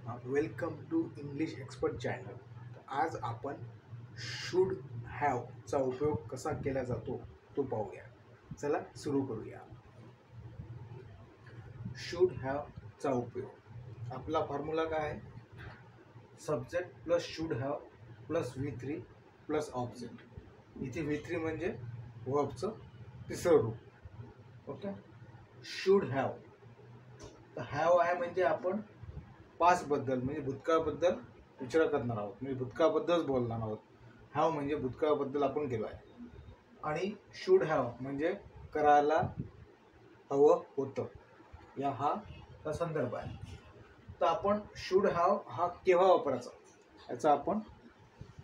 Welcome to English expert channel. आज आपण should हॅवचा उपयोग कसा केला जातो तो पाहूया. चला सुरू करूया. शुड हॅवचा उपयोग. आपला फॉर्म्युला काय आहे? Subject plus should have plus V3 plus object. इथे V3 म्हणजे वर्बचं तिसरं रूप. ओके. Should have. तर हॅव आहे म्हणजे आपण पास्टबद्दल म्हणजे भूतकाळबद्दल विचार करणार आहोत, म्हणजे भूतकाळबद्दलच बोलणार आहोत. हॅव म्हणजे भूतकाळबद्दल आपण केलं आहे. आणि शुड हॅव म्हणजे करायला हवं होतं, या हा संदर्भ आहे. तर आपण शुड हॅव हा केव्हा वापरायचा याचा आपण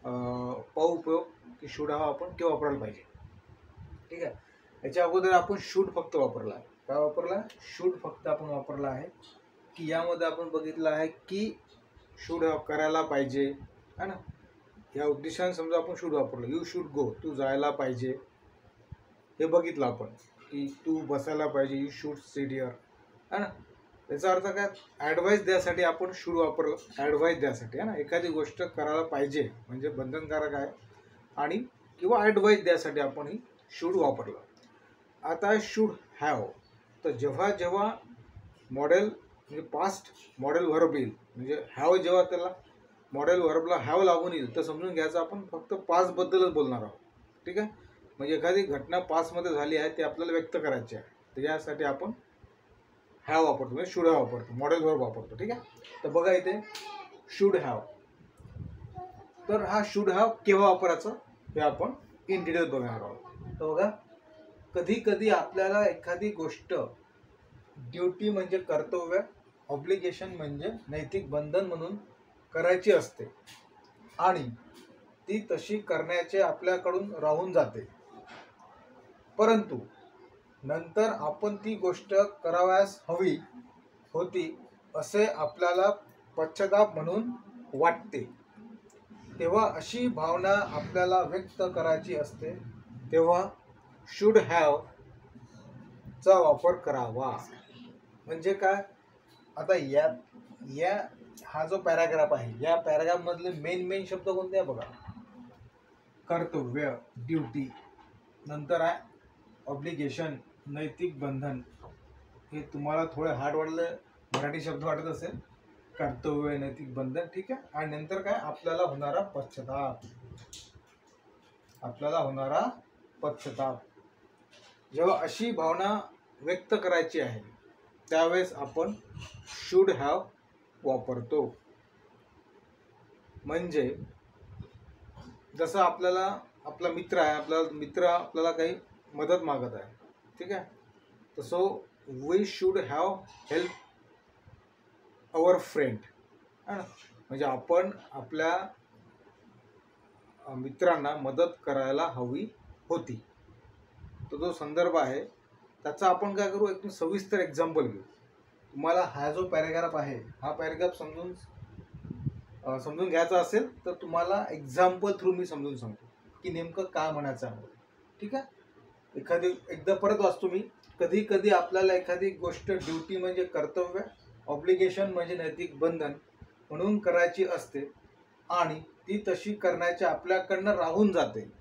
पाहू उपयोग की शुड हॅव आपण केव्हा वापरायला पाहिजे. ठीक आहे. याच्या अगोदर आपण शुड फक्त वापरला आहे. काय वापरला? शुड फक्त आपण वापरला आहे की यामध्ये आपण बघितलं आहे की शुड हॅव करायला पाहिजे है ना. या उद्देशाने समजा आपण शुड वापरलं. यू शुड गो, तू जायला पाहिजे. हे बघितलं आपण की तू बसायला पाहिजे, यू शुड सिट हिअर है ना. याचा अर्थ काय? ॲडवाईस द्यासाठी आपण शुड वापरलं. ॲडवाईस द्यासाठी है ना, एखादी गोष्ट करायला पाहिजे म्हणजे बंधनकारक आहे आणि किंवा ॲडवाईस द्यासाठी आपण ही शुड वापरलं. आता शुड हॅव, तर जेव्हा जेव्हा मॉडेल म्हणजे पास्ट मॉडेल व्हर्ब येईल, म्हणजे हॅव जेव्हा त्याला मॉडेल व्हर्बला हॅव लागून येईल तर समजून घ्यायचं आपण फक्त पास्टबद्दलच बोलणार आहोत. ठीक आहे. म्हणजे एखादी घटना पास्टमध्ये झाली आहे ते आपल्याला व्यक्त करायची आहे, तर यासाठी आपण हॅव वापरतो, म्हणजे शुड हॅव वापरतो, मॉडेल व्हर्ब वापरतो. ठीक आहे. तर बघा इथे शुड हॅव. तर हा शुड हॅव केव्हा वापरायचं हे आपण इन डिटेल बघणार आहोत. तर बघा, कधी कधी आपल्याला एखादी गोष्ट ड्युटी म्हणजे कर्तव्य, ऑब्लिगेशन म्हणजे नैतिक बंधन म्हणून करायची असते आणि ती तशी करण्याचे आपल्याकडून राहून जाते, परंतु नंतर आपण ती गोष्ट करावयास हवी होती असे आपल्याला पश्चाताप म्हणून वाटते. तेव्हा अशी भावना आपल्याला व्यक्त करायची असते, तेव्हा शुड हॅव चा वापर करावा. म्हणजे काय? आता या हा जो पॅराग्राफ आहे, या पॅराग्राफ मधले मेन शब्द कोणते आहे बघा. कर्तव्य, ड्युटी, नंतर आहे ऑब्लिगेशन, नैतिक बंधन. हे तुम्हाला थोडे हार्ड वाटले, मराठी शब्द वाटत असेल, कर्तव्य, नैतिक बंधन. ठीक आहे. आणि नंतर काय? आपल्याला होणारा पश्चाताप. आपल्याला होणारा पश्चाताप. जेव्हा अशी भावना व्यक्त करायची आहे त्यावेळेस आपण शुड हॅव वापरतो. म्हणजे जसं आपल्याला आपला मित्र आहे, आपल्याला काही मदत मागत आहे. ठीक आहे. तर so we should have help our friend है ना. म्हणजे आपण आपल्या मित्रांना मदत करायला हवी होती. तो जो संदर्भ आहे त्याचा आपण काय करू, एकदम सविस्तर एक्झाम्पल घेऊ. तुम्हाला हा जो पॅराग्राफ आहे हा पॅराग्राफ समजून घ्यायचा असेल तर तुम्हाला एक्झाम्पल थ्रू मी समजून सांगतो की नेमकं काय म्हणायचं आहे. ठीक आहे. एकदा परत वाचतो मी. कधी कधी आपल्याला एखादी गोष्ट ड्युटी म्हणजे कर्तव्य, ऑब्लिगेशन म्हणजे नैतिक बंधन म्हणून करायची असते आणि ती तशी करण्याची आपल्याकडनं राहून जाते.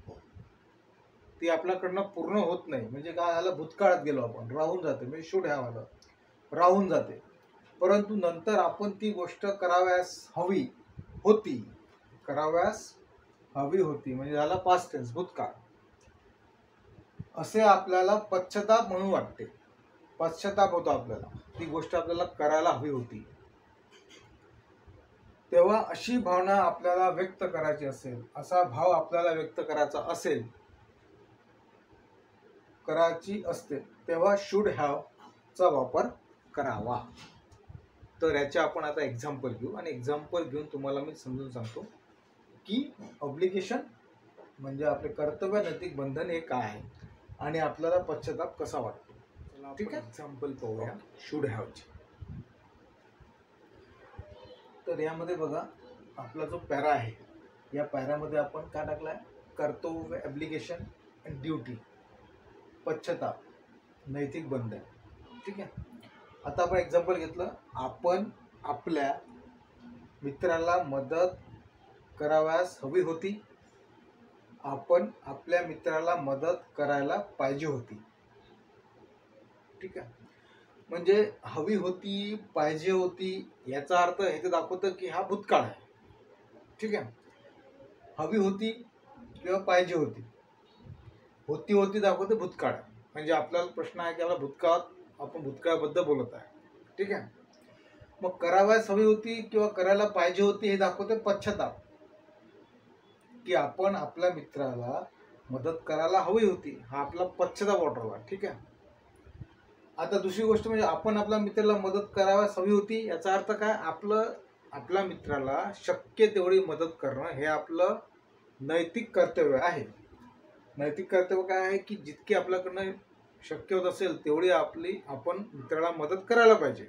ती आपल्याकडनं पूर्ण होत नाही. म्हणजे काय झालं? भूतकाळात गेलो आपण, राहून जाते. म्हणजे शुड हॅव आलं, राहून जाते. परंतु नंतर आपण ती गोष्ट करावयास हवी होती म्हणजे झाला पास्ट टेन्स, भूतकाळ. असे आपल्याला पश्चाताप म्हणून वाटते. पश्चाताप होतो आपल्याला, ती गोष्ट आपल्याला करायला हवी होती. तेव्हा अशी भावना आपल्याला व्यक्त करायची असेल, असा भाव आपल्याला व्यक्त करायची असते, तेव्हा शुड हॅव चा वापर करावा. तर याचे आपण आता एक्झाम्पल घेऊ आणि एक्झाम्पल घेऊन तुम्हाला मी समजून सांगतो की ऑब्लिगेशन म्हणजे आपले कर्तव्य, नैतिक बंधन हे काय आहे आणि आपल्याला पश्चाताप कसा वाटतो. ठीक आहे. एक्झाम्पल पाहूया शुड हॅवचे. तर यामध्ये बघा, आपला जो पॅरा आहे या पॅरामध्ये आपण काय टाकला आहे? कर्तव्य, ऑब्लिगेशन, ड्युटी, पश्चाताप, नैतिक बंधन. ठीक आहे. आता आपण एक्झाम्पल घेतलं. आपण आपल्या मित्राला मदत करावयास हवी होती. आपण आपल्या मित्राला मदत करायला पाहिजे होती. ठीक आहे. म्हणजे हवी होती, पाहिजे होती याचा अर्थ हे दाखवतं की हा भूतकाळ आहे. ठीक आहे. हवी होती किंवा पाहिजे होती, होती होती दाखवते भूतकाळ. म्हणजे आपल्याला प्रश्न आहे की आपला भूतकाळात आपण भूतकाळाबद्दल बोलत आहे. ठीक आहे. मग करावयास हवी होती किंवा करायला पाहिजे होती हे दाखवते पश्चाताप, की आपण आपल्या मित्राला मदत करायला हवी होती. हा आपला पश्चाताप वाटरला. ठीक आहे. आता दुसरी गोष्ट म्हणजे आपण आपल्या मित्राला मदत करावयास हवी होती याचा अर्थ काय, आपल्या मित्राला शक्य तेवढी मदत करणं हे आपलं नैतिक कर्तव्य आहे. नैतिक कर्तव्य काय आहे की जितकी आपल्याकडनं शक्य होत असेल तेवढी आपण मित्राला मदत करायला पाहिजे.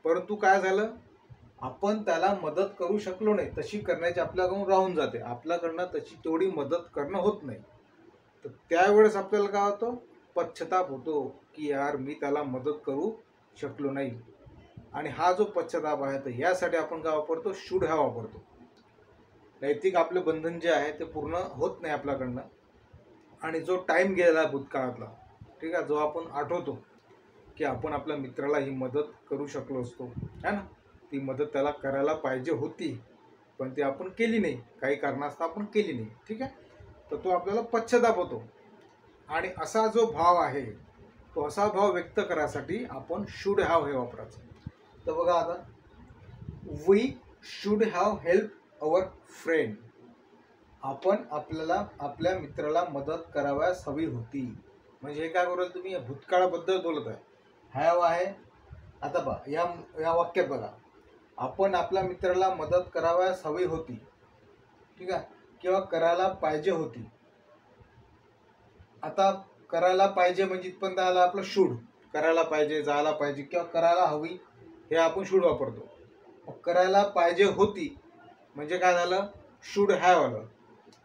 परंतु काय झालं, आपण त्याला मदत करू शकलो नाही, तशी करण्याची आपल्याकडून राहून जाते, आपल्याकडनं तशी तेवढी मदत करणं होत नाही. तर त्यावेळेस आपल्याला काय होतं, पश्चाताप होतो की यार मी त्याला मदत करू शकलो नाही. आणि हा जो पश्चाताप आहे तर यासाठी आपण काय वापरतो, शुड हॅव वापरतो. नैतिक आपले बंधन जे आहे ते पूर्ण होत नाही आपल्याकडनं. आणि जो टाइम गेलेला भूतकाळातला, ठीक आहे, जो आपण आठवतो की आपण आपल्या मित्राला ही मदत करू शकलो असतो, है ना, ती मदत त्याला करायला पाहिजे होती पण ती आपण केली नाही, काही कारणास्तव आपण केली नाही. ठीक आहे. तर तो आपल्याला पश्चाताप होतो. आणि असा जो भाव आहे तो असा भाव व्यक्त करायसाठी आपण शुड हॅव हे वापरायचं. तर बघा आता, we should have help our friend. आपण आपल्या मित्राला मदत करावयास हवी होती. म्हणजे हे काय करू, तुम्ही भूतकाळाबद्दल बोलत आहे, हॅव आहे. आता बघा या वाक्यात बघा, आपण आपल्या मित्राला मदत करावयास हवी होती, ठीक आहे, किंवा करायला पाहिजे होती. आता करायला पाहिजे म्हणजे इथपर्यंत आलं आपलं शुड, करायला पाहिजे, जायला पाहिजे किंवा करायला हवी हे आपण शुड वापरतो. करायला पाहिजे होती म्हणजे काय झालं, शुड हॅव आलं.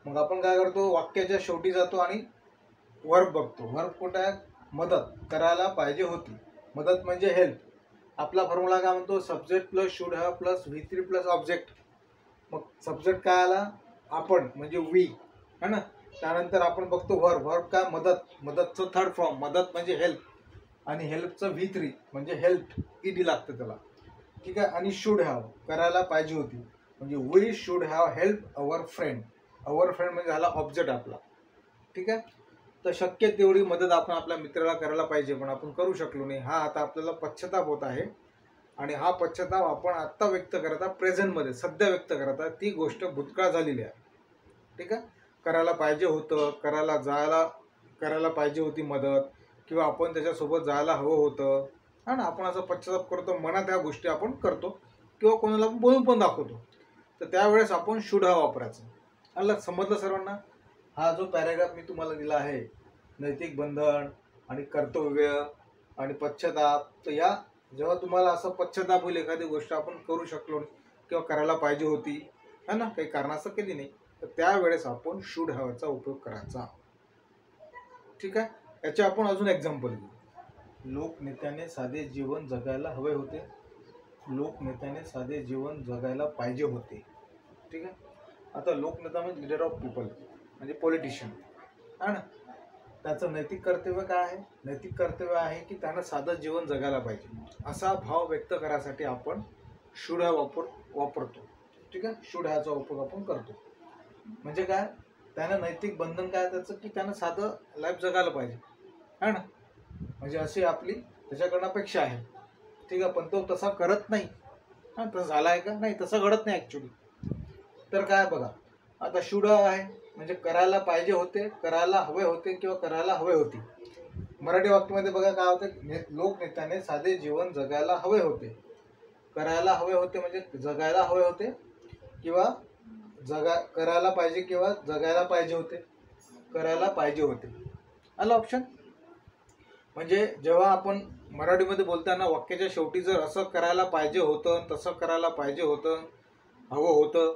मग आपण काय करतो, वाक्याच्या शेवटी जातो आणि वर्ब बघतो. वर्ब कुठं आहे, मदत करायला पाहिजे होती. मदत म्हणजे हेल्प. आपला फॉर्म्युला काय म्हणतो, subject plus should have plus V3 plus object. मग सब्जेक्ट काय आला, आपण म्हणजे वी, है ना. त्यानंतर आपण बघतो वर्ब. वर्ब काय, मदतचं थर्ड फॉर्म, मदत म्हणजे हेल्प, आणि हेल्पचं V3 म्हणजे हेल्प, ईडी लागतं त्याला. ठीक आहे. आणि शुड हॅव करायला पाहिजे होती म्हणजे we should have help our friend. Our friend म्हणजे झाला ऑब्जेक्ट आपला. ठीक आहे. तर शक्य तेवढी मदत आपण आपल्या मित्राला करायला पाहिजे पण आपण करू शकलो नाही. हा आता आपल्याला पश्चाताप होत आहे. आणि हा पश्चाताप आपण आत्ता व्यक्त करता, प्रेझेंटमध्ये सध्या व्यक्त करता. ती गोष्ट भूतकाळ झालेली आहे. ठीक आहे. करायला पाहिजे होतं, करायला पाहिजे होती मदत, किंवा आपण त्याच्यासोबत जायला हवं होतं, हा ना. आपण असं पश्चाताप करतो, मनात त्या गोष्टी आपण करतो किंवा कोणाला बोलून पण दाखवतो. तर त्यावेळेस आपण शुड हॅव वापरायचं. आलं, समजलं सर्वांना. हा जो पॅराग्राफ मी तुम्हाला दिला आहे, नैतिक बंधन आणि कर्तव्य आणि पश्चाताप, तर या जेव्हा तुम्हाला असं पश्चाताप होईल, एखादी गोष्ट आपण करू शकलो किंवा करायला पाहिजे होती, है ना, काही कारणास्तव केली नाही, तर त्यावेळेस आपण शुड हॅवचा उपयोग करायचा. ठीक आहे. याचे आपण अजून एक्झाम्पल घेऊ. लोकनेत्याने साधे जीवन जगायला हवे होते. लोकनेत्याने साधे जीवन जगायला पाहिजे होते. ठीक आहे. आता लोकनेता म्हणजे लीडर ऑफ पीपल, म्हणजे पॉलिटिशियन, है ना. त्याचं नैतिक कर्तव्य काय आहे, नैतिक कर्तव्य आहे की त्यानं साधं जीवन जगायला पाहिजे. असा भाव व्यक्त करायसाठी आपण शुड हॅव वापरतो. ठीक आहे. शुड हॅवचा उपयोग आपण करतो. म्हणजे काय, त्यानं नैतिक बंधन काय त्याचं की त्यानं साधं लाईफ जगायला पाहिजे, है ना. म्हणजे अशी आपली त्याच्याकडनं अपेक्षा आहे. ठीक आहे. पण तो तसा करत नाही. हां, तसं झाला आहे का, नाही, तसं घडत नाही ॲक्च्युली. तर काय बघा, आता शुड आहे म्हणजे करायला पाहिजे होते, करायला हवे होते किंवा करायला हवे होती. मराठी वाक्यामध्ये बघा काय होते, लोकनेत्याने साधे जीवन जगायला हवे होते. करायला हवे होते म्हणजे जगायला हवे होते, किंवा करायला पाहिजे किंवा जगायला पाहिजे होते. करायला पाहिजे होते आलं ऑप्शन. म्हणजे जेव्हा आपण मराठीमध्ये बोलताना वाक्याच्या शेवटी जर असं करायला पाहिजे होतं, तसं करायला पाहिजे होतं, हवं होतं,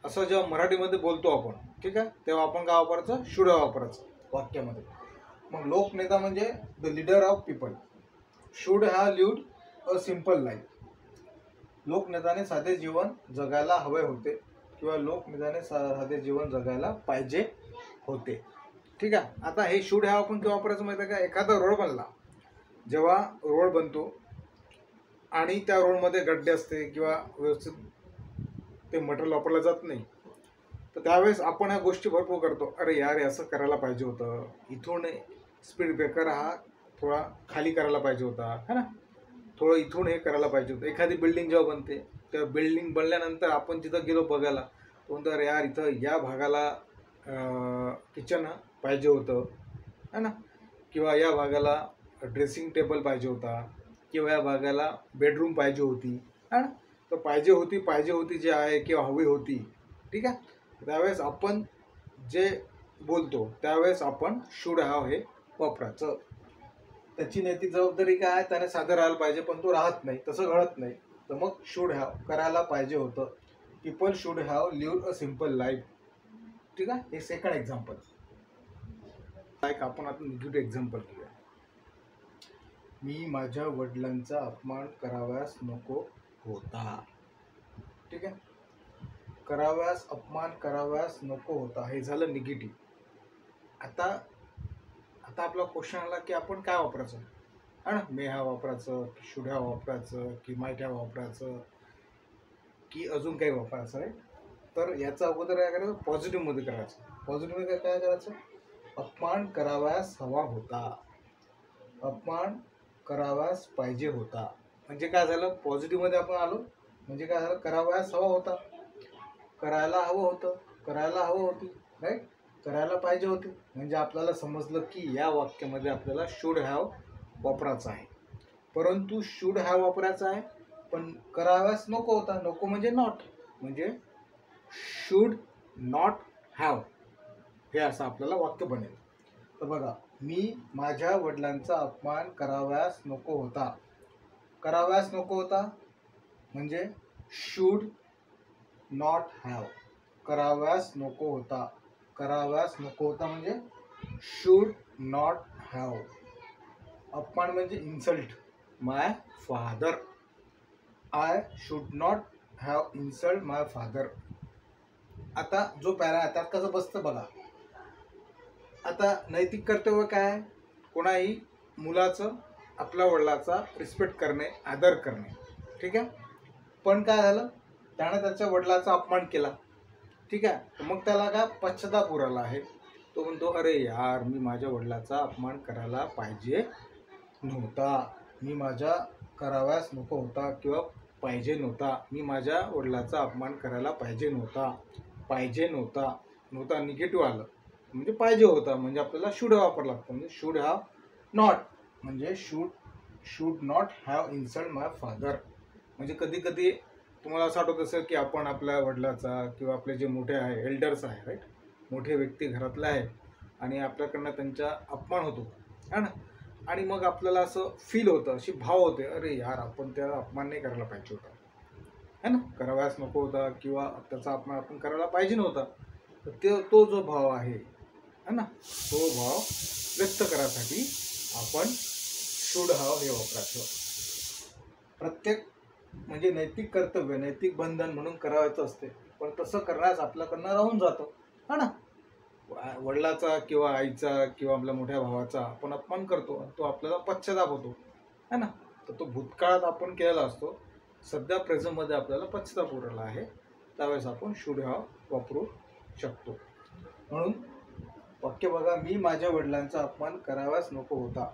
असं जेव्हा मराठीमध्ये बोलतो आपण, ठीक आहे, तेव्हा आपण काय वापरायचं, शुड हॅव वापरायचं वाक्यामध्ये. मग लोकनेता म्हणजे the leader of people should have lived a simple life. लोकनेत्याने साधे जीवन जगायला हवे होते किंवा लोकनेत्याने साधे जीवन जगायला पाहिजे होते. ठीक आहे. आता हे शूड हॅव आपण केव्हा वापरायचं माहिती आहे का? एखादा रोड बनला, जेव्हा रोड बनतो आणि त्या रोडमध्ये गड्डे असते किंवा व्यवस्थित ते मटेरियल वापरलं जात नाही, तर त्यावेळेस आपण ह्या गोष्टी भरपूर करतो. अरे यार, असं करायला पाहिजे होतं, इथून स्पीड ब्रेकर हा थोडा खाली करायला पाहिजे होता, है ना, थोडं इथून हे करायला पाहिजे होतं. एखादी बिल्डिंग जेव्हा बनते, त्या बिल्डिंग बनल्यानंतर आपण तिथं गेलो बघायला, तो म्हणतो अरे यार, इथं या भागाला किचन पाहिजे होतं, है ना, किंवा या भागाला ड्रेसिंग टेबल पाहिजे होता, किंवा या भागाला बेडरूम पाहिजे होती, है ना. तर पाहिजे होती जे आहे किंवा हवी होती, ठीक आहे. त्यावेळेस आपण जे बोलतो त्यावेळेस आपण शूड हॅव हे वापरायचं. त्याची नैतिक जबाबदारी काय आहे? त्याने साधं राहायला पाहिजे, पण तो राहत नाही, तसं घडत नाही. तर मग शूड हॅव करायला पाहिजे होतं. People should have lived a simple life. ठीक आहे. हे सेकंड एक्झाम्पल. लाईक आपण आता निगेटिव्ह एक्झाम्पल घेऊया. मी माझ्या वडिलांचा अपमान करावयास नको होता. ठीक आहे. अपमान करावयास नको होता, हे झालं निगेटिव्ह. आता आपला क्वेश्चन आला की आपण काय वापरायचं, है ना. मे हॅव वापरायचं, की शुड हॅव वापरायचं, की माईट हॅव वापरायचं, की अजून काही वापरायचं आहे. तर याचा अगोदर काय करायचं? पॉझिटिव्हमध्ये करायचं. पॉझिटिव्हमध्ये काय करायचं? अपमान करावयास हवा होता, अपमान करावयास पाहिजे होता. म्हणजे काय झालं? पॉझिटिव्हमध्ये आपण आलो म्हणजे काय झालं? करावयास हवा होता, करायला हवं होतं, करायला हवं होती, राईट, करायला पाहिजे होती. म्हणजे आपल्याला समजलं की या वाक्यामध्ये आपल्याला शूड हॅव वापरायचं आहे. परंतु शूड हॅव वापरायचं आहे, पण करावयास नको होता. नको म्हणजे नॉट, म्हणजे शूड नॉट हॅव, हे असं आपल्याला वाक्य बनेल. तर बघा, मी माझ्या वडिलांचा अपमान करावयास नको होता. करावयास नको होता म्हणजे शूड नॉट हॅव. करावयास नको होता, करावयास नको होता म्हणजे शूड नॉट हॅव. अपमान म्हणजे insult my father. I should not have insult my father. आता जो पॅरा आहे त्यात कसं बसतं बघा. आता नैतिक कर्तव्य काय आहे? कोणाही मुलाचं आपल्या वडिलाचा रिस्पेक्ट करणे, आदर करणे. ठीक आहे. पण काय झालं? त्याने त्याच्या वडिलाचा अपमान केला. ठीक आहे. मग त्याला काय पश्चाताप उराला आहे. तो म्हणतो अरे यार, मी माझ्या वडिलाचा अपमान करायला पाहिजे नव्हता, मी माझ्या करावयास नको होता किंवा पाहिजे नव्हता, मी माझ्या वडिलाचा अपमान करायला पाहिजे नव्हता निगेटिव्ह आलं म्हणजे पाहिजे होता, म्हणजे आपल्याला शूड वापरावं लागतं. म्हणजे शूड हॅव नॉट म्हणजे should not have insult my father. म्हणजे कधी कधी तुम्हाला असं आठवत असेल की आपण आपल्या वडिलाचा किंवा आपले जे मोठे आहे, एल्डर्स आहे, राईट, मोठे व्यक्ती घरातले आहे, आणि आपल्याकडनं त्यांचा अपमान होतो, है ना. आणि मग आपल्याला असं फील होतं, अशी भाव होते, अरे यार, आपण त्याला अपमान नाही करायला पाहिजे होता, है ना, करावयास नको होता किंवा त्याचा अपमान आपण करायला पाहिजे नव्हता. तर तो जो भाव आहे, है ना, तो भाव व्यक्त करायसाठी आपण शूड हॅव हे वापरायचं. प्रत्येक म्हणजे नैतिक कर्तव्य, नैतिक बंधन म्हणून करायचं असते, पण तसं करण्यास आपल्याकडनं राहून जातं, है ना. वडिलाचा किंवा आईचा किंवा आपल्या मोठ्या भावाचा आपण अपमान करतो, तो आपल्याला पश्चाताप होतो, है ना. तर तो भूतकाळात आपण केलेला असतो, सध्या प्रेझेंटमध्ये आपल्याला पश्चाताप उरला आहे, त्यावेळेस आपण शूड हॅव वापरू शकतो. म्हणून वाक्य बघा, मी माझ्या वडिलांचा अपमान करावाच नको होता.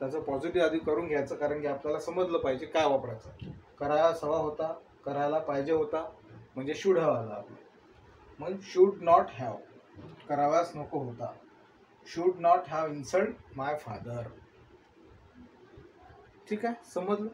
त्याचं पॉझिटिव्ह आधी करून घ्यायचं, कारण की आपल्याला समजलं पाहिजे काय वापरायचं. करायलाच हवा होता, करायला पाहिजे होता म्हणजे शूड हॅव आला आपलं. मग शूड नॉट हॅव, करावाच नको होता. Should not have insult my father. ठीक आहे, समजलं.